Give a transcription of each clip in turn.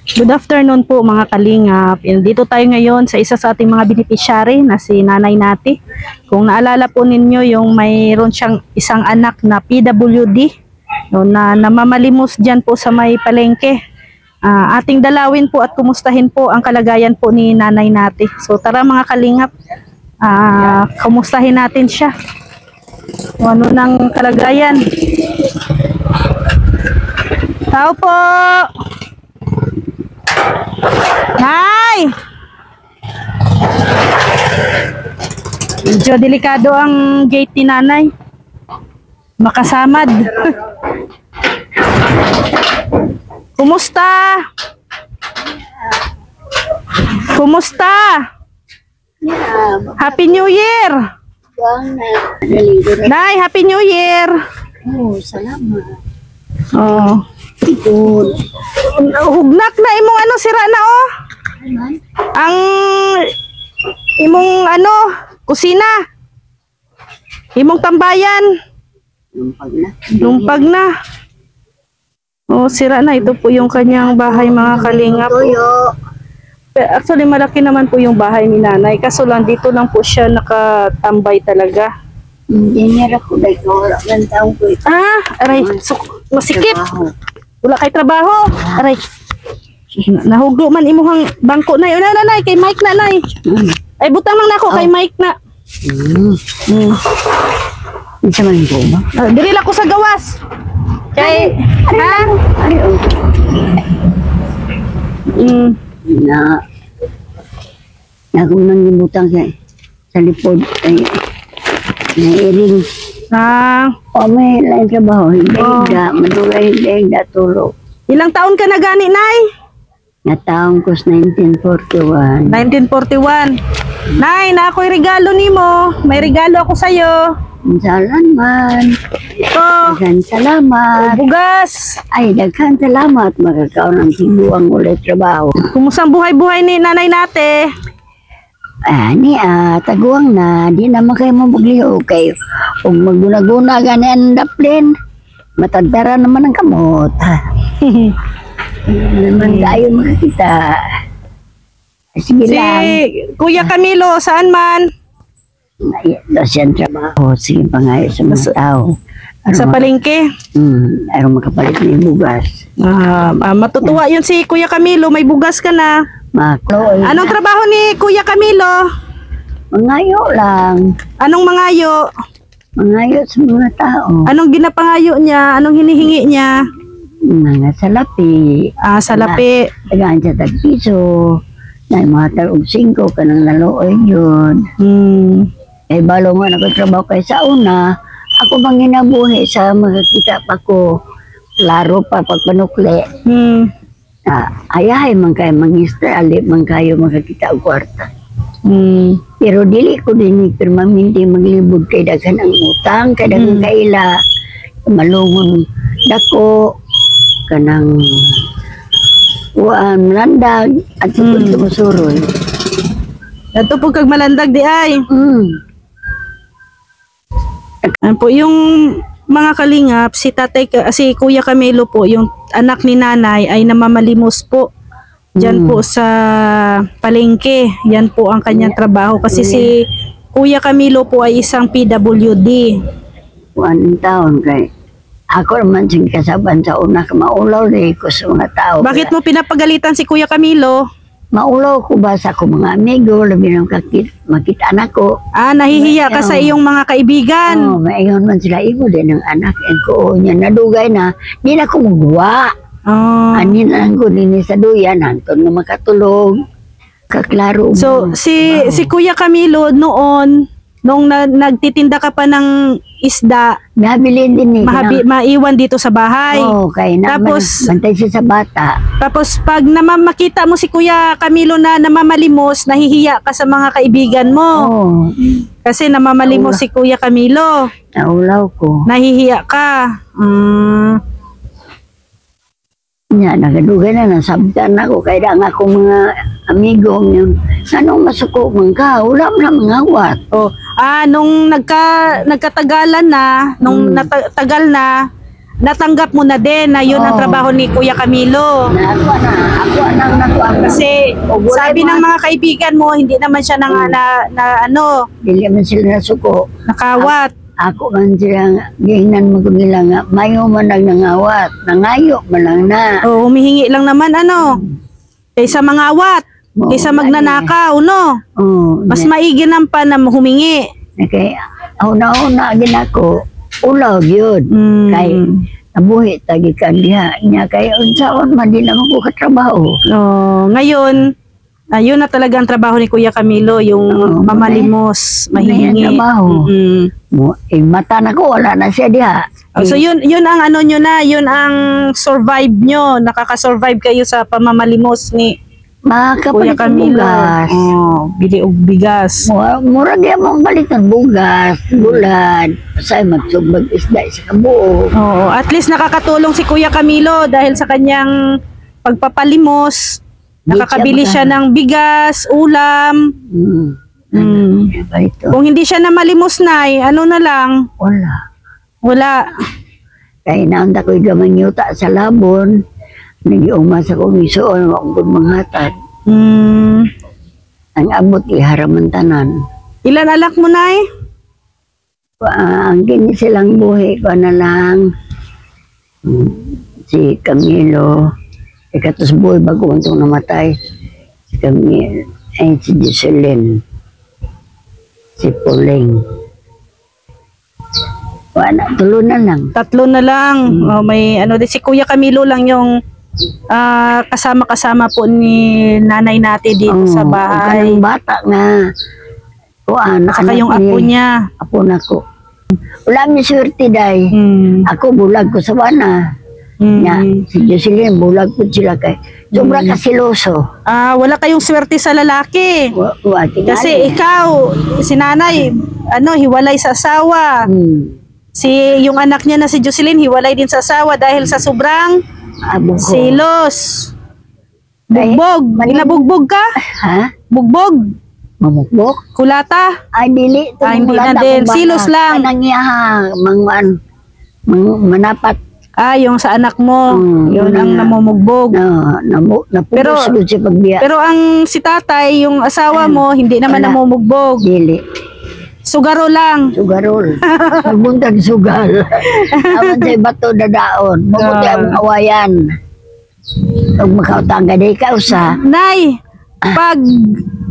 Good afternoon po mga kalingap. Dito tayo ngayon sa isa sa ating mga beneficiary na si Nanay Nati. Kung naalala po ninyo yung mayroon siyang isang anak na PWD no, na namamalimos dyan po sa may palengke. Ating dalawin po at kumustahin po ang kalagayan po ni Nanay Nati. So tara mga kalingap, kumustahin natin siya. Ano ng kalagayan? Tao po! Hi! Medyo delikado ang gate ni Nanay. Makasamad. Kumusta? Kumusta? Happy New Year! Nay, Happy New Year! Oh, salamat. Oh. Hugnak na imong ano sira na oh. Ang imong ano kusina. Imong tambayan. Lumpag na. Oh, sira na. Ito po yung kanyang bahay mga kalingap. Actually malaki naman po yung bahay ni Nanay. Kaso lang dito lang po siya nakatambay talaga. Hindi niya ako dahil wala ng taong ko ito. Aray, masikip. Wala kay trabaho. Aray. Nahuglo man imuhang bangko na. Nanay, kay Mike na, Nay. Ay, butang lang na ako kay Mike na. Isa man ko ba? Diri lang ko sa gawas. Kay, Ay, na kung nang gibutang sa lipod ay nairing. May lain trabaho. Hindi da tulog. Ilang taon ka na gani, Nay? Nataong ko sa 1941. 1941. Nay, na ako'y regalo nimo. May regalo ako sa'yo. Salamat. Ito. Daghan salamat. Bugas. Ay, daghan salamat. Magkakaon ng sibuang ulit trabaho. Kumusta ang buhay-buhay ni Nanay Nati? Taguang na. Di naman kayo mabugliho kayo. Kung maguna-guna gani ang daplin, matagdara naman ang kamot. Naman tayo makakita. Sige lang. Kuya Camilo, saan man? Siyang trabaho. Sige pa nga sa mga tao. Sa palengke? Ayaw makapalit ng bugas. Matutuwa yun si Kuya Camilo. May bugas ka na. Anong trabaho ni Kuya Camilo? Mangayo lang. Anong mangayo? Mangayo sa mga tao. Anong ginapangayo niya? Anong hinihingi niya? Mga salapi. Salapi. Tagaan siya tag-piso. Na mga tag-og 5 ka nang naluoy yun. Eh, balo nga nagtrabaho kayo sa una. Ako bang ginabuhi sa magkakita pa ko. Klaro pa pagpanukli. Ayahay man kayo mangistra, alip man kayo makakita og kwarta. Pero dili ko din permanente maglibog kay daghan ang utang, kay daghan kaila malungon dako kanang landag at sumusuroy. Dato po kag malandag di ay. Ano po yung mga kalingap, si Kuya Camilo po, yung anak ni Nanay ay namamalimos po. Diyan po sa palengke. Yan po ang kanyang trabaho. Kasi si Kuya Camilo po ay isang PWD. 1 taon kay ako naman sing kasaban sa una ka maulaw ko sa mga tao. Bakit mo pinapagalitan si Kuya Camilo? Maulaw ko ba sa akong mga amigo, labi nang makita anak ko. Nahihiya ka sa iyong mga kaibigan. Maingon man sila, ibo din ang anak ko niya nadugay na, di na ko magawa. Anin lang ko din sa duyan, hantong na makatulog. Kaklaro. So, si Kuya Camilo noon, nung nagtitinda ka pa ng isda, nabilin din maiwan dito sa bahay. Kaya tapos, bantay siya sa bata. Tapos pag makita mo si Kuya Camilo na namamalimos, nahihiya ka sa mga kaibigan mo. Kasi namamalimos si Kuya Camilo. Naulaw ko. Nahihiya ka. Nagadugay na nasabtan ako kaya nga akong mga amigo yung anong masuko man ka, wala mo na mga awat. Nung nagkatagalan na, nung natagal na, natanggap mo na din na yun ang trabaho ni Kuya Camilo. Ako Kasi wala sabi ba? ng mga kaibigan mo, hindi naman siya na ano, Dili man sila nasuko. nakawat. Ako man sila, gihinan mo ko nila nga, mayo man ang nangawat, nangayo man lang na. O, humihingi lang naman ano, kaysa mangawat, Oo, kaysa gani. magnanakaw, no? Oh, Mas maigi naman pa na humingi. kay una-una gin ako, ulaw yun. Mm. Kay nabuhi tagi kan diha nya kay unsaon man din naman ko katrabaho. Oh, ngayon, ayun na talaga ang trabaho ni Kuya Camilo, yung Oo, mamalimos, may mahihingi. trabaho. Mm. Mo mata na ko wala na siya diha. Oh, so yun ang ano nyo na, yun ang survive nyo, nakaka-survive kayo sa pamamalimos ni Kuya Makapalit ng Camilo. bugas. Oh, bili og bigas. Mura diya mong palit ng bugas, bulad, say magsugbag isda sa kabuo. Oo, at least nakakatulong si Kuya Camilo dahil sa kanyang pagpapalimos. Di Nakakabili siya ng bigas, ulam. Mm. Ito. Kung hindi siya na malimos na, ano na lang, Wala. wala. Kaya naanda ko'y gamang yuta sa labon. Nagiuma sa komisyon, wakong manghatag. Mm. Ang abot iharaman tanan. Ilan alak mo, Nay? Ang kini silang buhi ko na lang si Camilo. Ikatos buhi bago man itong namatay. Si Camilo. Ay, si Jocelyn. Si Pauling. Wala, tulo na lang. Tatlo na lang. Oh, may ano din si Kuya Camilo lang yung kasama-kasama po ni nanay natin dito sa bahay. Kanang bata nga. Saka yung apo niya. Apo na ko. Wala mi swerte day. Mm. Ako bulag ko sa bana. Nya, si Jocelyn bulag po sila kay. Sobra kasiloso. Wala kayong swerte sa lalaki. Kasi ikaw, si nanay, hiwalay sa asawa. Si yung anak niya na si Jocelyn, hiwalay din sa asawa dahil sa sobrang Abo ko. silos. Bugbog. Ginabugbog ka? Ha? Bugbog. Mamukbok? Kulata. Ay, dili. Hindi na din. Silos lang. Kanang iya, manapat. Yung sa anak mo. Yun ang namumugbog. Pero- Napunos siya pagbiya. Pero ang si tatay, yung asawa mo, hindi naman Wala. namumugbog. Dili. Sugaro lang. Sugarol. Nagbuntag sugar. Aman sa bato dadaon. Mabuti ang awayan. Pag makautang ka di ka usa. Nay, pag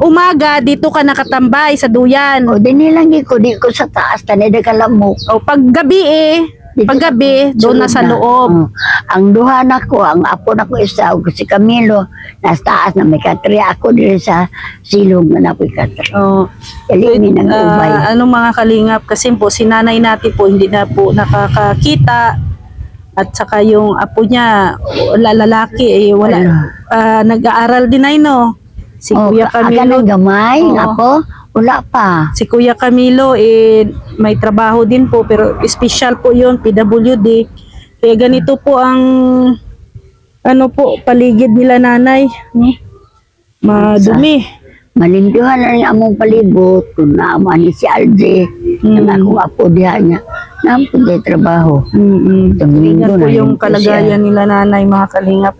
umaga, dito ka nakatambay sa duyan. O dinilang ko, di ko sa taas. Tanida ka lamok. O pag gabi paggabi, doon na sa loob. Ang duha na ko, ang apo na ko isa, o si Camilo, nasa taas na may katri. Ako dili sa silong na apo'y katri. Oh. Kalimi ng ubay. Mga kalingap, kasi po si nanay natin po hindi na po nakakakita. At saka yung apo niya, lalaki, wala. Nag-aaral din ay no. Si Kuya Camilo. Aga ng gamay, Oo. ako, wala pa. Si Kuya Camilo, may trabaho din po, pero special po yun, PWD. Kaya ganito po ang, paligid nila nanay. Madumi. Malinduhan na rin among palibot, kung naaman ni si Alje, na ako apo diha niya, nampun din trabaho. Ganyan po na yung rin po kalagayan nila nanay, mga kalingap.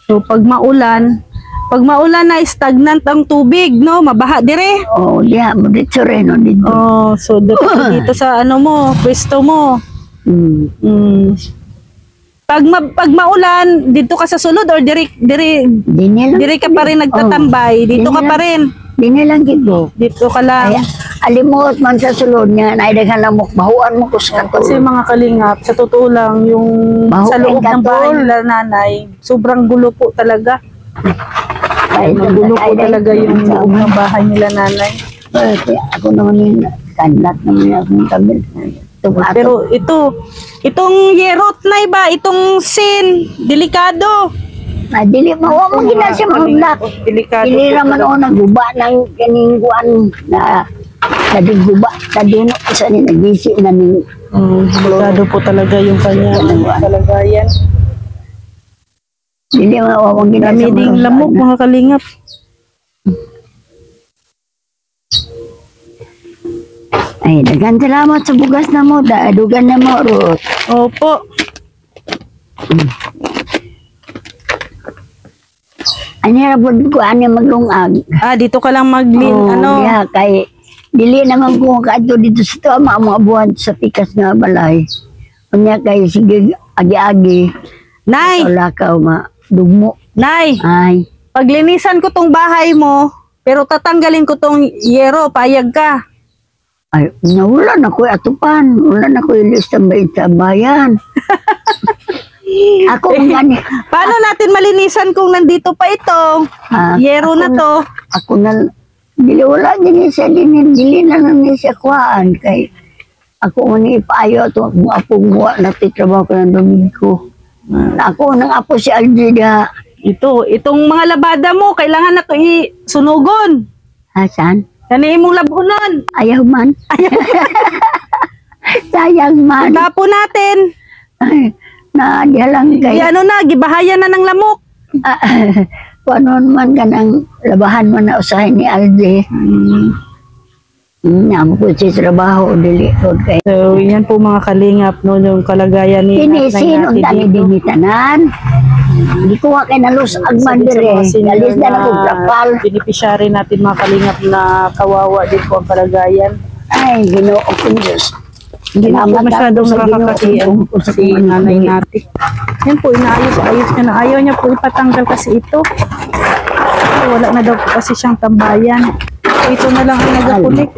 So, pag maulan na stagnant ang tubig, no? Mabaha dire. siya. Oo, diha, mo dito rin, dito. Oh, so dito sa pwesto mo. Pag maulan, dito ka sa sulod or dire ka pa rin nagtatambay, dito ka pa rin. Dinilang gito. Dito ka lang. Ay, alimot man sa sulod niya, naidaghan lang mo, bahuan mo ko sa Kasi katulog. mga kalingap, sa totoo lang, yung Baho sa loob kay ng bahay Katol. nila nanay, sobrang gulo po talaga. Ay, Magulo po talaga yung loob ng bahay nila nanay. Ako naman yung kanlat naman yung akong tabi. Pero itong yerot na iba, itong sin, delikado. Dili mawa mo gina siya maglak. Delikado Dili po naman talaga. ako naguba ng kaningguan na naguba sa duno isa ni nagisi na ning Delikado po talaga yung kanya kalagayan. dili mawa mo gina Dami ding lamok, mga kalingap. Ay, dagan salamat sa bugas na mo, dugan na mo, Ruth. Opo. Ani ra pud ko ani maglungag. Dito ka lang Diha kay dili naman ko kadto dito sa to mga buwan sa pikas nga balay. Unya kay sige agi-agi. Nay, Wala ka dugmo. Nay, Ay, paglinisan ko tong bahay mo, pero tatanggalin ko tong yero, payag ka. ay, wala na ko atupan. Wala na ko ilis sa bayan. Ako gani. Paano natin malinisan kung nandito pa ito? Yero na to. Ako na dili wala din siya dili na ni siya kuan kay ako man ipaayo to mo apong buwa na titrabaho ko ng Domingo. Ako nang apo si Aldida. Itong mga labada mo, kailangan na to isunugon. Hasan? Kani imong labunon. Ayaw man. Sayang man. Tapo natin. Ay, diha lang kay Gibahayan na ng lamok. kuanon man kanang labahan man na usahay ni Aldi. Namo ko si trabaho dili ko kay. So, yan po mga kalingap no, yung kalagayan ni Pinisin ang tani din ni tanan. Hindi ko kay nalos agman dire. Galis na na ko kapal. Beneficiary natin mga kalingap na kawawa din po ang kalagayan. Ay, Ginoo ko Diyos. Hindi na po masyadong sa Ginoo nakakatiyan ko sa si nanay natin. Yan po, inaayos-ayos niya na. Ayaw niya po ipatanggal kasi ito. Kasi wala na daw po kasi siyang tambayan. Ito na lang ang nagapulik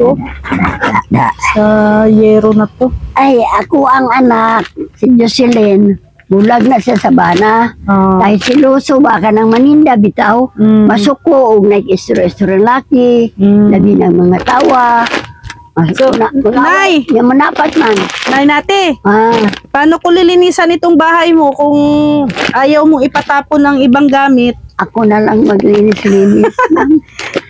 sa yero na to. Ay, ako ang anak, si Jocelyn. Bulag na sa sabana. Kahit siluso baka ng maninda bitaw. Masuko og nag-istro-istro laki. Labi ng mga tawa. So, Nay! Yung manapat man. Nay nate, Ah, paano ko lilinisan itong bahay mo kung ayaw mong ipatapon ng ibang gamit? ako na lang maglinis-linis.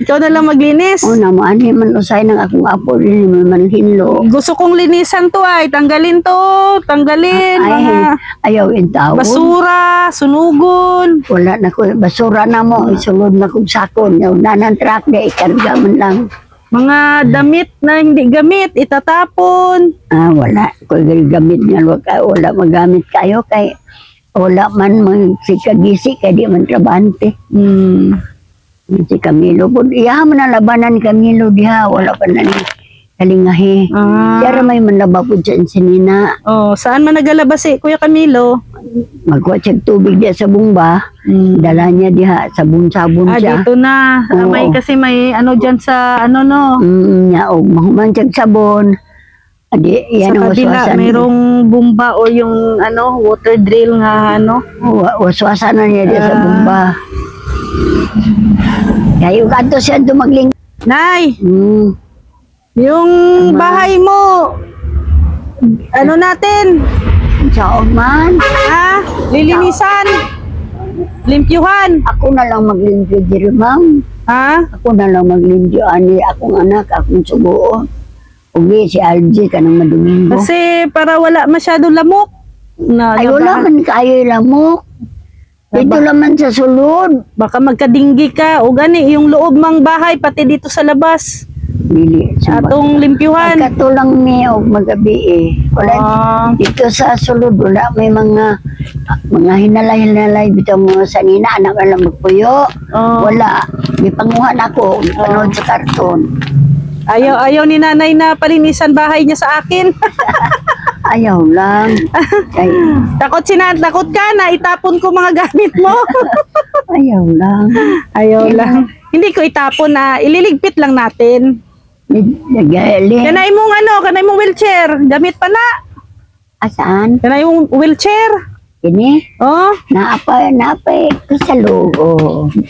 Ikaw na lang maglinis. O naman, man usay ng akong apo rin, man hinlo. Gusto kong linisan to ay. Tanggalin to. Tanggalin. Mga Ay, ayaw intawon. basura, sunugon. Wala na ko, basura na mo, isulod na kong sakon. Yung nanang truck na ikarga man lang. Mga damit na hindi gamit, itatapon. Wala ko gamit nga, wala magamit kayo kay wala man magsikagisi kay di man trabante. Si Camilo po, iya man na labanan ni Camilo diha, wala pa na ni kalingahi. Pero may manlaba po dyan si Nina. Saan man nagalabas Kuya Camilo? Magkuha siya tubig diya sa bumba, dala niya diha, sabon-sabon siya. Dito na. Oo. Kasi may ano dyan sa ano no. Niya, mahuman siya sabon. Adi, yan Sa ang kabila, waswasan. mayroong bumba o yung ano, water drill nga ano. Waswasan na niya diya sa bumba. Kaya yung kanto siya dumagling. Nay, yung bahay mo, ano natin? Saan man. Lilinisan. Limpyuhan. Ako na lang maglimpyo diri, ma'am. Ako na lang maglimpyo ani akong anak, akong subuo. Ugi si Algie ka ng Domingo. Kasi para wala masyadong lamok. Ay wala man kayo lamok. Dito naman sa sulod. Baka magkadinggi ka. O gani, yung loob mang bahay, pati dito sa labas. Dili. Atong limpyuhan. Katulang mi o magabi eh. Wala, dito sa sulod, wala may mga hinalay-hinalay bitaw mga sanina, anak na lang magpuyo. Wala. May panguhan ako, panood sa karton. Ayaw ni nanay na palinisan bahay niya sa akin. Ayaw lang. Takot ka na itapon ko mga gamit mo. Ayaw lang. Ayaw lang. Hindi ko itapon na ililigpit lang natin. Kanay mong wheelchair. Gamit pa na. Asaan? Kanay mong wheelchair. Ini? Naapay kasalo.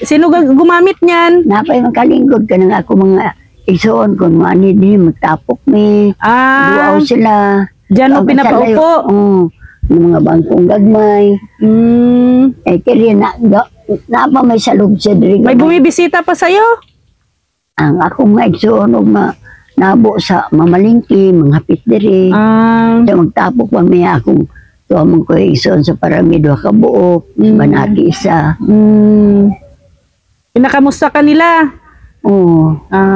Sino gumamit niyan? Naapay makalingkod ka ng ako mga igsoon kung mani di magtapok mi. Duaw sila. Diyan mo pinapaupo? Ng mga bangkong gagmay. Kaya na pa may salog siya diri. May bumibisita pa sa'yo? Ang akong mga igsoon og nabo sa mamalingki, mga hapit diri. So magtapok pa may akong tuwamang ko igsoon sa paramido kabuok, banati isa. Pinakamusta ka nila?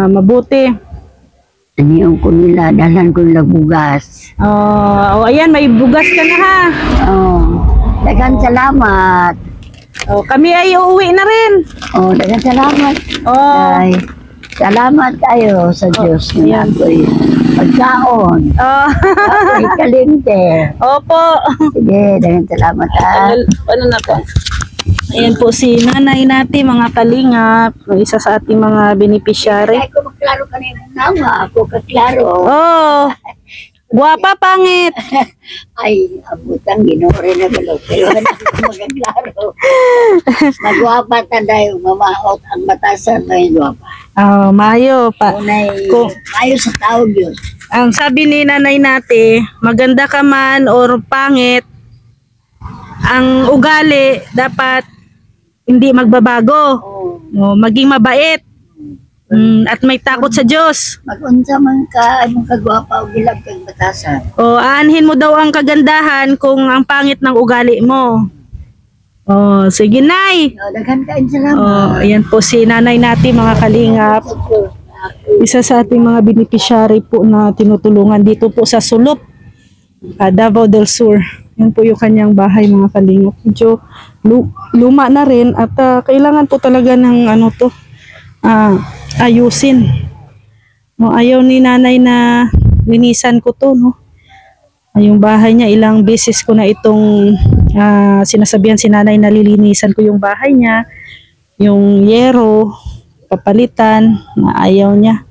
Mabuti. Aniyon ko nila, dalan ko nila bugas. Ayan, may bugas ka na ha. Dagan salamat. Kami ay uuwi na rin. Oh, daghang salamat. Oh. Ay, salamat kayo sa Diyos na ayan. ako'y pagkaon. Oh. Ako'y kalinte. Opo. Sige, daghang salamat ha. Ano na po? Ayan po si nanay natin, mga kalingap. Isa sa ating mga beneficiary. Ay, ko maklaro ka na yung nama. Ako kaklaro. Oh. Guwapa, pangit. Ay, abutang ginore na galo. Pero wala ko magaklaro. Magwapa taday, mamaot ang batasan na yung gwapa. Oh, mayo pa. Unay, Kung- mayo sa tawag yun. Ang sabi ni nanay natin, maganda ka man or pangit, ang ugali dapat hindi magbabago. Oh, O, maging mabait. At may takot sa Diyos. mag-unsa man ka, anong kagwapa o gilag kang batasan. O, aanhin mo daw ang kagandahan kung ang pangit ng ugali mo. O, sige, Nay. No, daghan kain O, salamat. ayan po si nanay natin, mga kalingap. Isa sa ating mga beneficiary po na tinutulungan dito po sa Sulop, Davao del Sur. Yan po yung kanyang bahay, mga kalingap. Medyo luma na rin at kailangan po talaga ng ano to, ayusin. No, ayaw ni nanay na linisan ko to, no. Yung bahay niya, ilang beses ko na itong sinasabihan si nanay na lilinisan ko yung bahay niya. Yung yero, papalitan, na ayaw niya.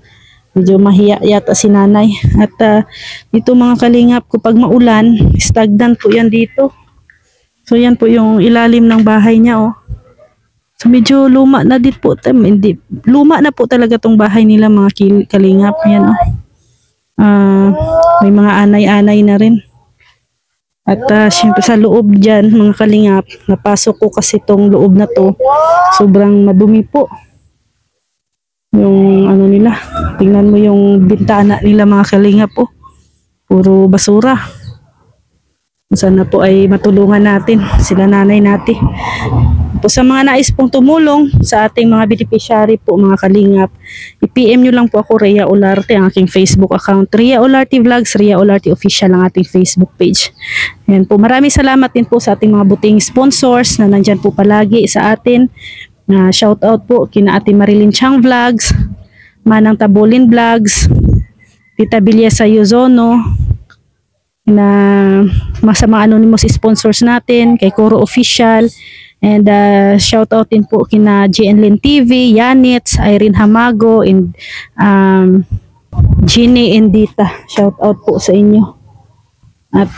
Medyo mahiya yata si nanay. At dito mga kalingap, kapag maulan, stagnant po yan dito. So yan po yung ilalim ng bahay niya, oh. So medyo luma na din po. Hindi, luma na po talaga tong bahay nila, mga kalingap. Yan, oh. May mga anay-anay na rin. At syempre sa loob dyan, mga kalingap, napasok ko kasi tong loob na to. Sobrang madumi po. Yung ano nila, tingnan mo yung bintana nila, mga kalingap po. Puro basura. Sana po ay matulungan natin sila nanay natin. Po sa mga nais pong tumulong sa ating mga beneficiary po, mga kalingap, i-PM nyo lang po ako, Rhea Olarte, ang aking Facebook account. Rhea Olarte Vlogs, Rhea Olarte Official ang ating Facebook page. Ayan po, maraming salamat din po sa ating mga buting sponsors na nandyan po palagi sa atin. Shout out po kina Ate Marilyn Chang Vlogs, Manang Tabolin Vlogs, Tita Bilyesa Yuzono, na sa mga anonymous sponsors natin, kay Coro Official, and shout out din po kina GNLin TV, Yanitz, Irene Hamago, and Ginny Endita. Shout out po sa inyo. At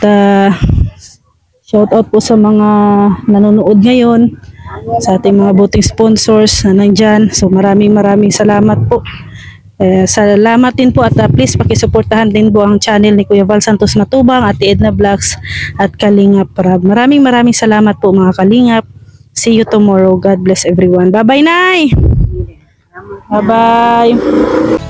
shout out po sa mga nanonood ngayon, sa ating mga buting sponsors na nandyan. So maraming salamat po. Salamat din po at please pakisuportahan din po ang channel ni Kuya Val Santos Matubang, Ate Edna Vlogs at Kalingap Rab. Maraming salamat po, mga kalingap. See you tomorrow. God bless everyone. Bye bye, Nay. Bye bye.